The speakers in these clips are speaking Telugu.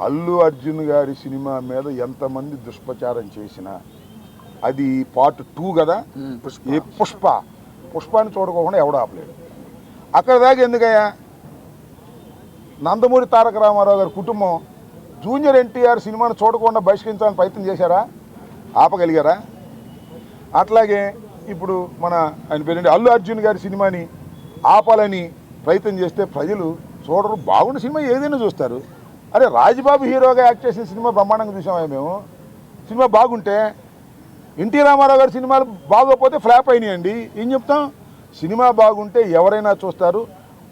అల్లు అర్జున్ గారి సినిమా మీద ఎంతమంది దుష్ప్రచారం చేసినా అది పార్ట్ 2 కదా. ఏ పుష్పాన్ని చూడకోకుండా ఎవడు ఆపలేడు. అక్కడ దాకా ఎందుకయ్యా? నందమూరి తారక రామారావు గారి కుటుంబం జూనియర్ ఎన్టీఆర్ సినిమాను చూడకుండా బహిష్కరించాలని ప్రయత్నం చేశారా? ఆపగలిగారా? అట్లాగే ఇప్పుడు ఆయన పేరేంటి అల్లు అర్జున్ గారి సినిమాని ఆపాలని ప్రయత్నం చేస్తే ప్రజలు చూడరు. బాగున్న సినిమా ఏదైనా చూస్తారు. అరే రాజ్బాబు హీరోగా యాక్ట్ చేసిన సినిమా బ్రహ్మాండంగా చూసామా మేము? సినిమా బాగుంటే, ఎన్టీ రామారావు గారి సినిమాలు బాగోకపోతే ఫ్లాప్ అయినాయండి. ఏం చెప్తాం? సినిమా బాగుంటే ఎవరైనా చూస్తారు.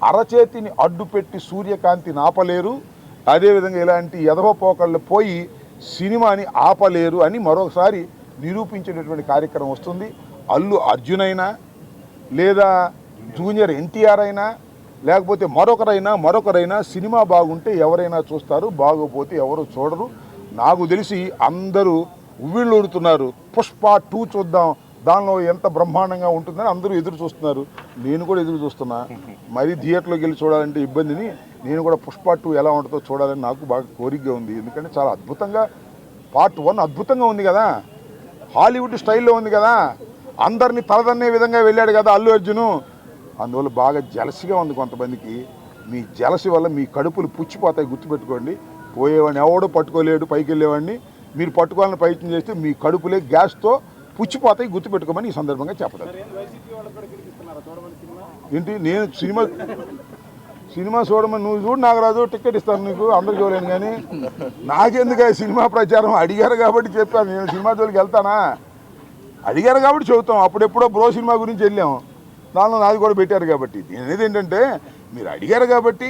అరచేతిని అడ్డుపెట్టి సూర్యకాంతిని ఆపలేరు. అదేవిధంగా ఇలాంటి ఎదవపోకళ్ళు పోయి సినిమాని ఆపలేరు అని మరొకసారి నిరూపించేటటువంటి కార్యక్రమం వస్తుంది. అల్లు అర్జున్ అయినా, లేదా జూనియర్ ఎన్టీఆర్ అయినా, లేకపోతే మరొకరైనా సినిమా బాగుంటే ఎవరైనా చూస్తారు, బాగోపోతే ఎవరు చూడరు. నాకు తెలిసి అందరూ ఉవ్విళ్ళూరుతున్నారు. పుష్ప 2 చూద్దాం, దానిలో ఎంత బ్రహ్మాండంగా ఉంటుందని అందరూ ఎదురు చూస్తున్నారు. నేను కూడా ఎదురు చూస్తున్నా. మరీ థియేటర్లోకి వెళ్ళి చూడాలంటే ఇబ్బందిని, నేను కూడా పుష్ప 2 ఎలా ఉంటుందో చూడాలని నాకు బాగా కోరికగా ఉంది. ఎందుకంటే చాలా అద్భుతంగా, పార్ట్ 1 అద్భుతంగా ఉంది కదా, హాలీవుడ్ స్టైల్లో ఉంది కదా, అందరినీ తలదన్నే విధంగా వెళ్ళాడు కదా అల్లు అర్జును. అందువల్ల బాగా జలసిగా ఉంది కొంతమందికి. మీ జలసి వల్ల మీ కడుపులు పుచ్చిపోతాయి, గుర్తుపెట్టుకోండి. పోయేవాడిని ఎవడో పట్టుకోలేడు, పైకి వెళ్ళేవాడిని. మీరు పట్టుకోవాలని ప్రయత్నం చేస్తే మీ కడుపులే గ్యాస్తో పుచ్చిపోతాయి, గుర్తుపెట్టుకోమని ఈ సందర్భంగా చెప్పలేదు. ఏంటి నేను సినిమా చూడమని నువ్వు చూడు, నాగరాజు టికెట్ ఇస్తాను నీకు, అందరు చూడలేను. కానీ నాకెందుకు సినిమా ప్రచారం? అడిగారు కాబట్టి చెప్పాను. నేను సినిమా జోలికి వెళ్తానా? అడిగారు కాబట్టి చెబుతాం. అప్పుడెప్పుడో బ్రో సినిమా గురించి వెళ్ళాము, దానిలో నాది కూడా పెట్టారు కాబట్టి. నేను అనేది ఏంటంటే, మీరు అడిగారు కాబట్టి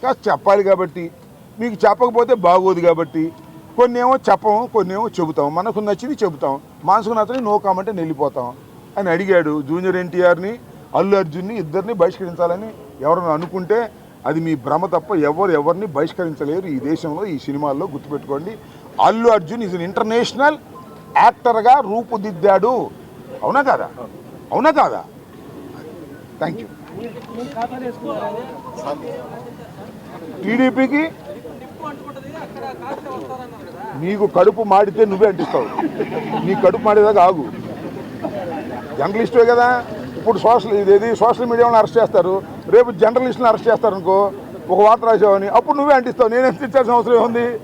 కాస్త చెప్పాలి కాబట్టి, మీకు చెప్పకపోతే బాగోదు కాబట్టి కొన్ని ఏమో చెప్పము, కొన్ని ఏమో చెబుతాం. మనకు నచ్చింది చెబుతాం, మనసుకు నచ్చని నో కామెంట్ అని వెళ్ళిపోతాం. అని అడిగాడు. జూనియర్ ఎన్టీఆర్ని, అల్లు అర్జున్ని ఇద్దరిని బహిష్కరించాలని ఎవరైనా అనుకుంటే అది మీ భ్రమ తప్ప ఎవరిని బహిష్కరించలేరు ఈ దేశంలో, ఈ సినిమాల్లో. గుర్తుపెట్టుకోండి, Allu Arjun is an international యాక్టర్గా రూపుదిద్దాడు. అవునా కాదా? అవునా కాదా? Thank you. టీడీపీకి నీకు కడుపు మాడితే నువ్వే అంటిస్తావు. నీ కడుపు మాడేదాకా ఆగు. జర్నలిస్టే కదా. ఇప్పుడు సోషల్ మీడియాలో అరెస్ట్ చేస్తారు, రేపు జర్నలిస్టులను అరెస్ట్ చేస్తారు అనుకో, ఒక వార్త రాసావని, అప్పుడు నువ్వే అంటిస్తావు. నేనేం తెచ్చాల్సిన అవసరం ఏముంది?